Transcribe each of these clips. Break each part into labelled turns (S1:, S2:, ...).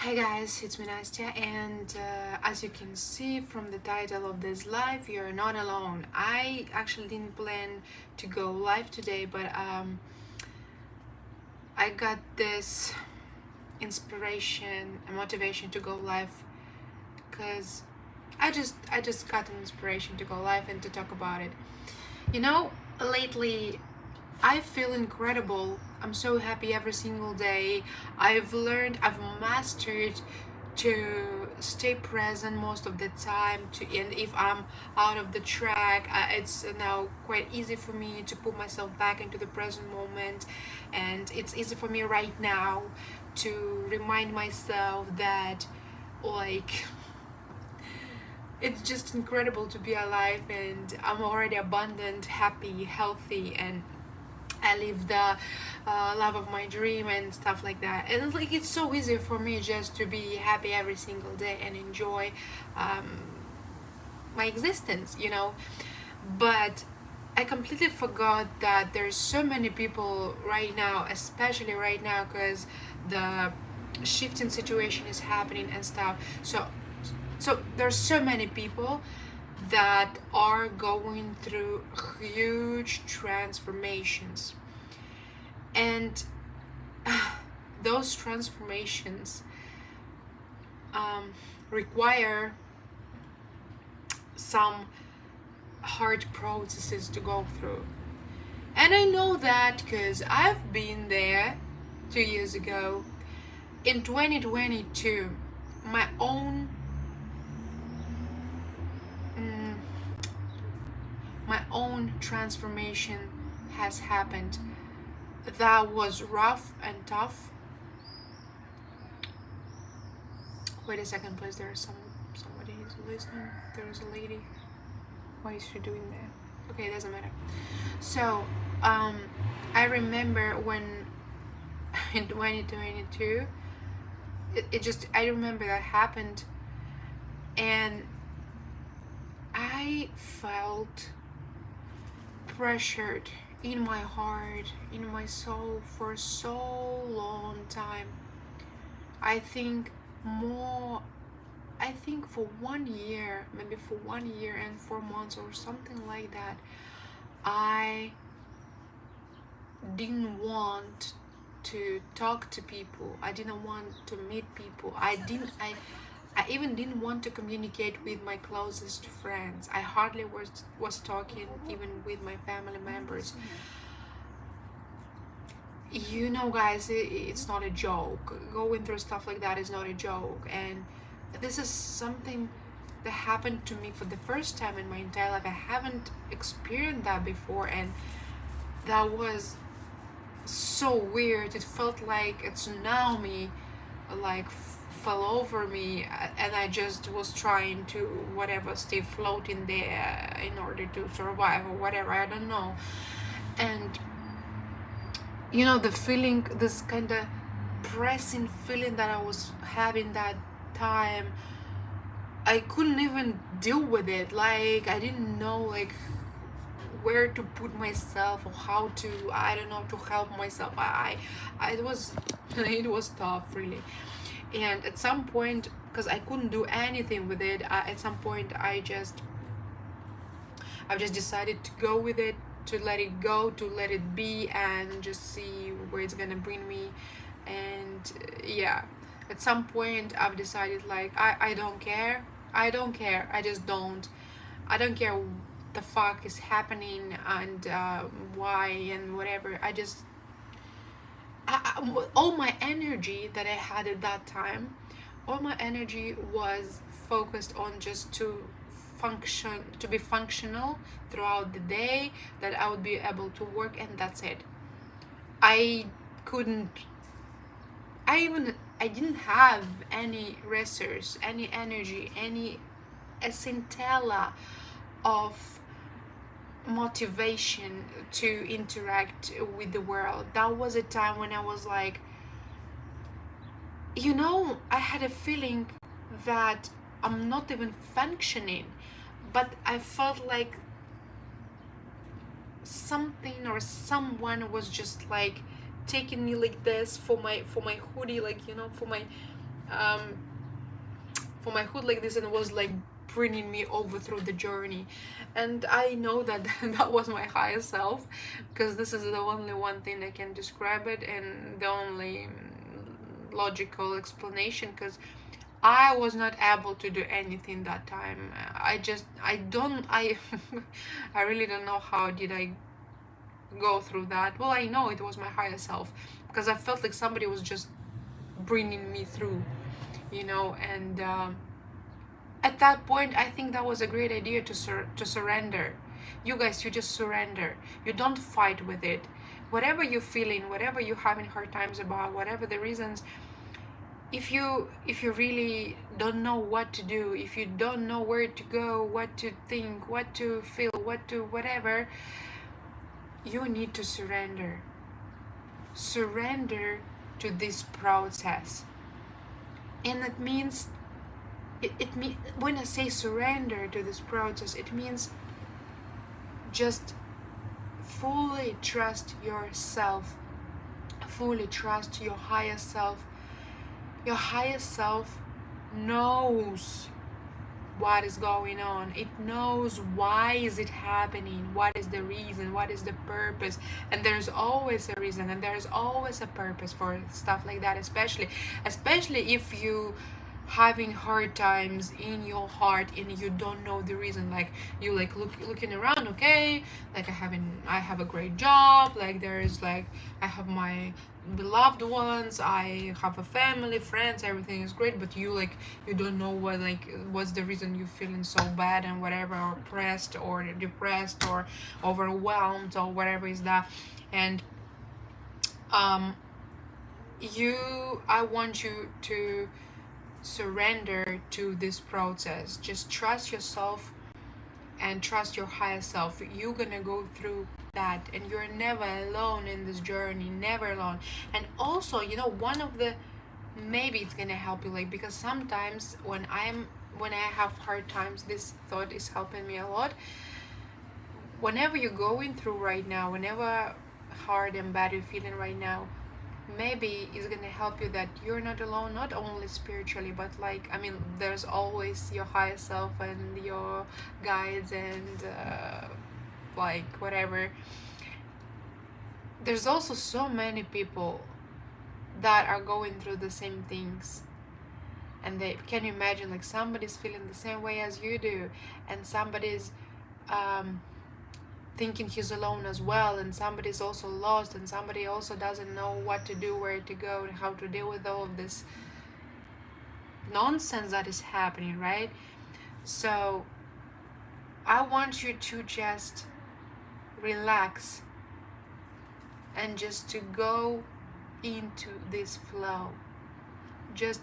S1: Hi guys, it's me Nastya, and as you can see from the title of this live, you're not alone. I actually didn't plan to go live today, but I got this inspiration and motivation to go live because I just got an inspiration to go live and to talk about it. You know, lately I feel incredible. I'm so happy every single day. I've mastered to stay present most of the time. And if I'm out of the track, it's now quite easy for me to put myself back into the present moment. And it's easy for me right now to remind myself that, like, it's just incredible to be alive, and I'm already abundant, happy, healthy, and I live the love of my dream and stuff like that. And it's so easy for me just to be happy every single day and enjoy my existence. But I completely forgot that there's so many people right now, especially right now, because the shifting situation is happening and stuff. So there's so many people that are going through huge transformations, and those transformations um, require some hard processes to go through. And I know that because I've been there 2 years ago. In 2022, my own mm, my own transformation has happened. That was rough and tough. Wait a second, please. Somebody is listening. There's a lady. Why is she doing that? Okay, it doesn't matter. So, I remember when in 2022, I remember that happened, and I felt pressured in my heart, in my soul for so long time. I think for 1 year, maybe for 1 year and 4 months or something like that, I didn't want to talk to people. I didn't want to meet people. I even didn't want to communicate with my closest friends. I hardly was talking even with my family members. Guys, it's not a joke. Going through stuff like that is not a joke. And this is something that happened to me for the first time in my entire life. I haven't experienced that before, and that was so weird. It felt like a tsunami, like fell over me, and I just was trying to whatever stay floating there in order to survive or whatever. I don't know. And the feeling, this kind of pressing feeling that I was having that time, I couldn't even deal with it. Like, I didn't know, like, where to put myself or how to, I don't know, to help myself. It was it was tough, really. And at some point, because I couldn't do anything with it, at some point I've just decided to go with it, to let it go, to let it be, and just see where it's gonna bring me. And yeah, at some point I've decided, like, I don't care. I just don't. I don't care the fuck is happening and why and whatever. All my energy that I had at that time, all my energy was focused on just to be functional throughout the day, that I would be able to work, and that's it. I couldn't, I didn't have any resource, any energy, any a scintilla of motivation to interact with the world. That was a time when I was like, I had a feeling that I'm not even functioning, but I felt like something or someone was just like taking me like this for my hoodie, like, for my um, for my hood like this, and was like bringing me over through the journey. And I know that that was my higher self, because this is the only one thing that can describe it, and the only logical explanation, because I was not able to do anything that time. I I really don't know how did I go through that. Well, I know it was my higher self, because I felt like somebody was just bringing me through, and at that point I think that was a great idea to surrender. You guys, you just surrender. You don't fight with it. Whatever you're feeling, whatever you're having hard times about, whatever the reasons, if you really don't know what to do, if you don't know where to go, what to think, what to feel, what to whatever, you need to surrender. Surrender to this process. And it means when I say surrender to this process, it means just fully trust yourself, fully trust your higher self. Your higher self knows what is going on. It knows why is it happening, what is the reason, what is the purpose. And there's always a reason, and there's always a purpose for stuff like that, especially if you having hard times in your heart and you don't know the reason. Like you like looking around, okay, like I have a great job, like there's like I have my beloved ones, I have a family, friends, everything is great, but you don't know what's the reason you're feeling so bad and whatever, or pressed or depressed or overwhelmed or whatever is that. And I want you to surrender to this process. Just trust yourself and trust your higher self. You're gonna go through that, and you're never alone in this journey, never alone. And also, one of the, maybe it's gonna help you, like, because sometimes when I have hard times, this thought is helping me a lot. Whenever you're going through right now, whenever hard and bad you're feeling right now, maybe it's gonna help you that you're not alone, not only spiritually, but there's always your higher self and your guides and whatever. There's also so many people that are going through the same things, and they can you imagine, like, somebody's feeling the same way as you do, and somebody's thinking he's alone as well, and somebody's also lost, and somebody also doesn't know what to do, where to go, and how to deal with all of this nonsense that is happening, right? So I want you to just relax and just to go into this flow. Just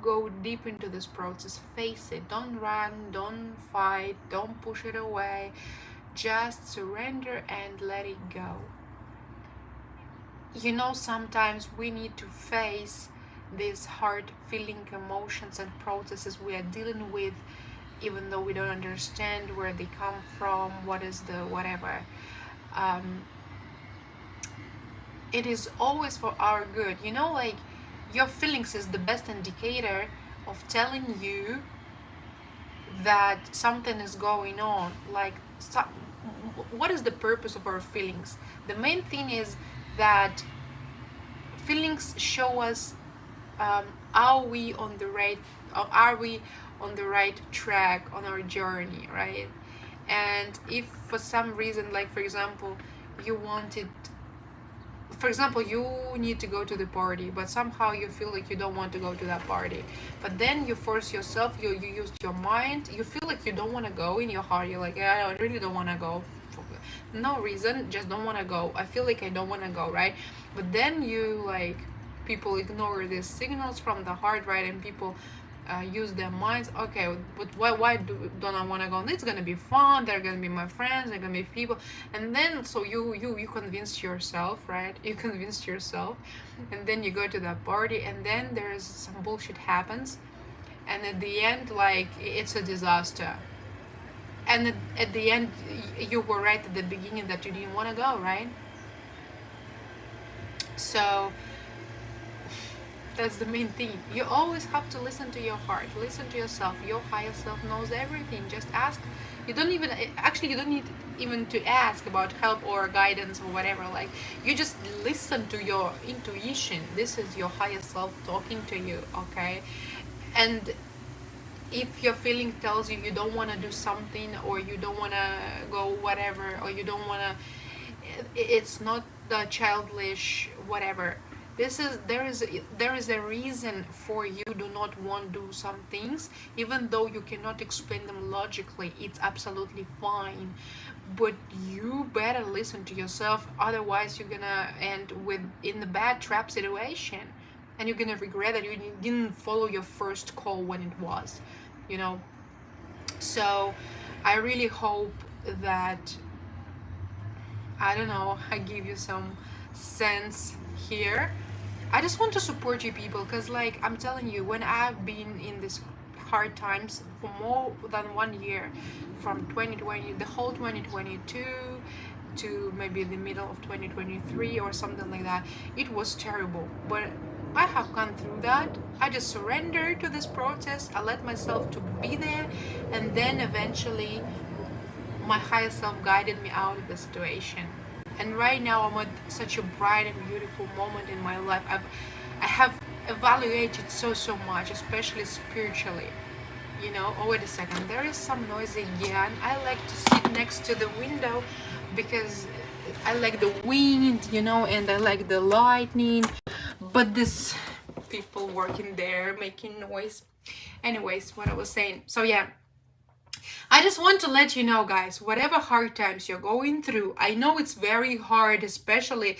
S1: go deep into this process. Face it. Don't run, don't fight, don't push it away. Just surrender and let it go. Sometimes we need to face these hard feeling emotions and processes we are dealing with, even though we don't understand where they come from, what is the whatever. It is always for our good. Your feelings is the best indicator of telling you that something is going on. What is the purpose of our feelings? The main thing is that feelings show us are we on the right track on our journey, right? And if for some reason, like for example you need to go to the party, but somehow you feel like you don't want to go to that party, but then you force yourself, you use your mind, you feel like you don't want to go in your heart, you're like, I really don't want to go, no reason, just don't want to go, I feel like I don't want to go, right? But then people ignore these signals from the heart, right? And people use their minds. Okay, but why don't I want to go? It's gonna be fun, they're gonna be my friends, they're gonna be people. And then so you convince yourself, right? You convinced yourself, and then you go to that party, and then there's some bullshit happens, and at the end, it's a disaster. And at the end, you were right at the beginning that you didn't want to go, right? So That's the main thing. You always have to listen to your heart, listen to yourself. Your higher self knows everything. Just ask. You don't even, actually, you don't need even to ask about help or guidance or whatever. Like, you just listen to your intuition. This is your higher self talking to you, okay? And if your feeling tells you you don't want to do something, or you don't want to go whatever, or you don't want to, it's not the childish whatever. This is, there is a reason for you do not want to do some things, even though you cannot explain them logically. It's absolutely fine, but you better listen to yourself, otherwise you're gonna end with in the bad trap situation, and you're gonna regret that you didn't follow your first call when it was, you know. So I really hope that, I don't know, I give you some sense here. I just want to support you people, because like I'm telling you, when I've been in this hard times for more than 1 year, from 2020, the whole 2022 to maybe the middle of 2023 or something like that, it was terrible. But I have gone through that. I just surrendered to this process. I let myself to be there, and then eventually my higher self guided me out of the situation. And right now I'm at such a bright and beautiful moment in my life. I have evaluated so much, especially spiritually. You know, oh wait a second, there is some noise again. I like to sit next to the window because I like the wind, you know, and I like the lightning. But this people working there making noise. Anyways, what I was saying. So yeah, I just want to let you know, guys, whatever hard times you're going through, I know it's very hard, especially,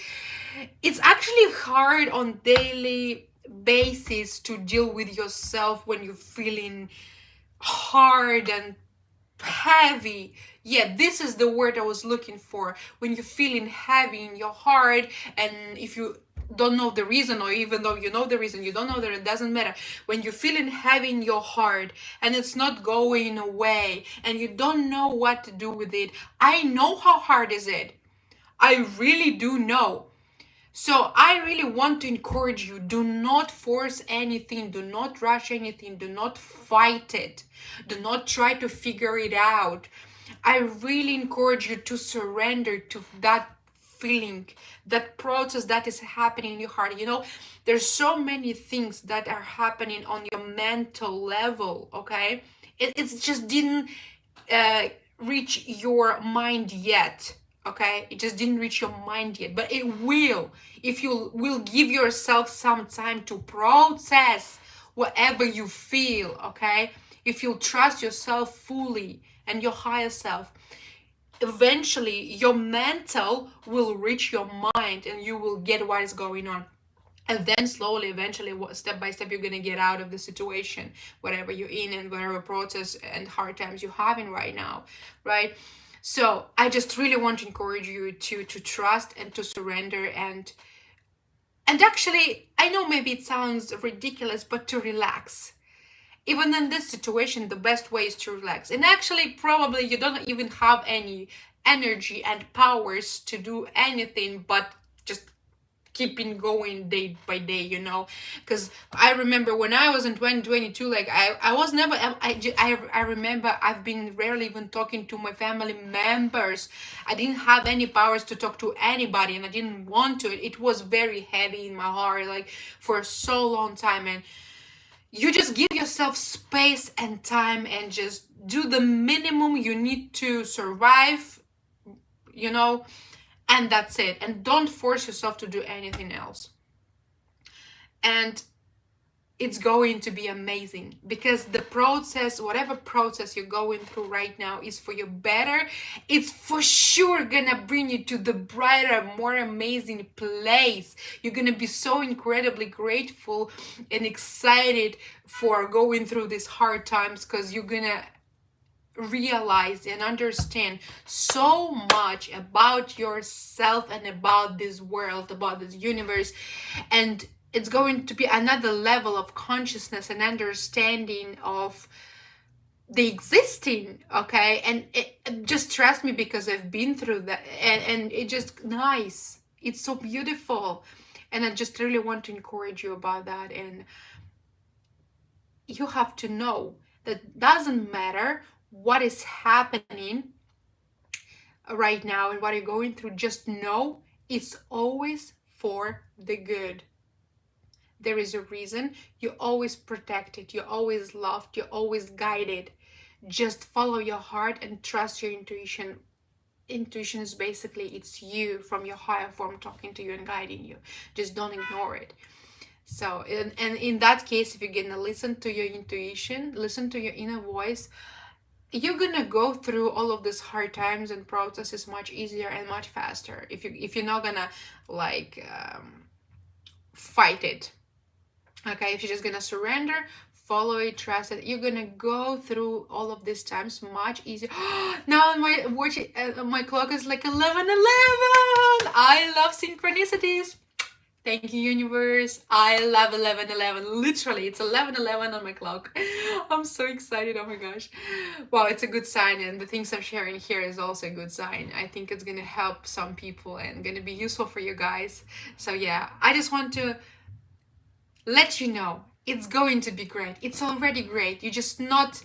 S1: it's actually hard on daily basis to deal with yourself when you're feeling hard and heavy. Yeah, this is the word I was looking for. When you're feeling heavy in your heart, and if you don't know the reason, or even though you know the reason, you don't know that, it doesn't matter. When you're feeling heavy in your heart and it's not going away and you don't know what to do with it, I know how hard is it. I really do know. So I really want to encourage you, do not force anything, do not rush anything, do not fight it, do not try to figure it out. I really encourage you to surrender to that feeling, that process that is happening in your heart. You know, there's so many things that are happening on your mental level, okay? It just didn't reach your mind yet, okay? It just didn't reach your mind yet, but it will, if you will give yourself some time to process whatever you feel, okay? If you trust yourself fully and your higher self, eventually your mental will reach your mind and you will get what is going on. And then slowly, eventually, step by step, you're going to get out of the situation, whatever you're in and whatever process and hard times you're having right now, right? So I just really want to encourage you to trust and to surrender, and actually, I know maybe it sounds ridiculous, but to relax. Even in this situation, the best way is to relax. And actually, probably you don't even have any energy and powers to do anything but just keeping going day by day, you know. Because I remember when I was in 2022, like I was never, I remember I've been rarely even talking to my family members. I didn't have any powers to talk to anybody, and I didn't want to. It was very heavy in my heart, like for so long time. And you just give yourself space and time and just do the minimum you need to survive, you know, and that's it. And don't force yourself to do anything else. And it's going to be amazing, because the process, whatever process you're going through right now, is for your better. It's for sure gonna bring you to the brighter, more amazing place. You're gonna be so incredibly grateful and excited for going through these hard times, because you're gonna realize and understand so much about yourself and about this world, about this universe. And it's going to be another level of consciousness and understanding of the existing, okay? And just trust me, because I've been through that, and it just nice. It's so beautiful. And I just really want to encourage you about that. And you have to know that doesn't matter what is happening right now and what you're going through, just know it's always for the good. There is a reason. You're always protected, you're always loved, you're always guided. Just follow your heart and trust your intuition. Intuition is basically, it's you from your higher form talking to you and guiding you. Just don't ignore it. So, and in that case, if you're gonna listen to your intuition, listen to your inner voice, you're gonna go through all of these hard times and processes much easier and much faster. If you're not gonna like fight it, okay, if you're just gonna surrender, follow it, trust it, you're gonna go through all of these times much easier. Now my watch, my clock is like 11:11. I love synchronicities. Thank you, universe. I love 11:11. Literally, it's 11:11 on my clock. I'm so excited. Oh my gosh. Wow, it's a good sign. And the things I'm sharing here is also a good sign. I think it's going to help some people and going to be useful for you guys. So yeah, I just want to let you know it's going to be great. It's already great. You're just not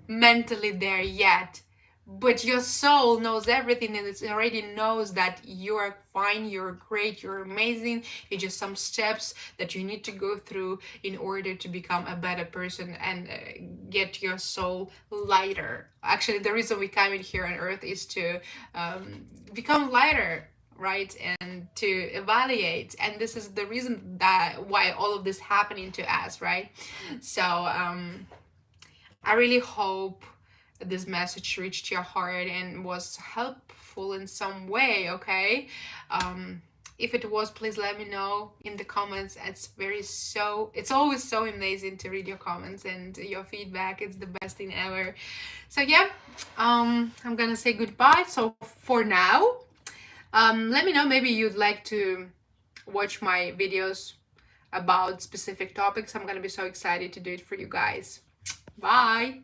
S1: mentally there yet. But your soul knows everything, and it already knows that you're fine, you're great, you're amazing. It's just some steps that you need to go through in order to become a better person and get your soul lighter. Actually, the reason we come in here on earth is to become lighter, right? And to evaluate. And this is the reason that why all of this happening to us, right? So I really hope this message reached your heart and was helpful in some way, okay? If it was, please let me know in the comments. It's always so amazing to read your comments and your feedback. It's the best thing ever. So yeah, I'm gonna say goodbye. So for now, let me know, maybe you'd like to watch my videos about specific topics. I'm gonna be so excited to do it for you guys. Bye.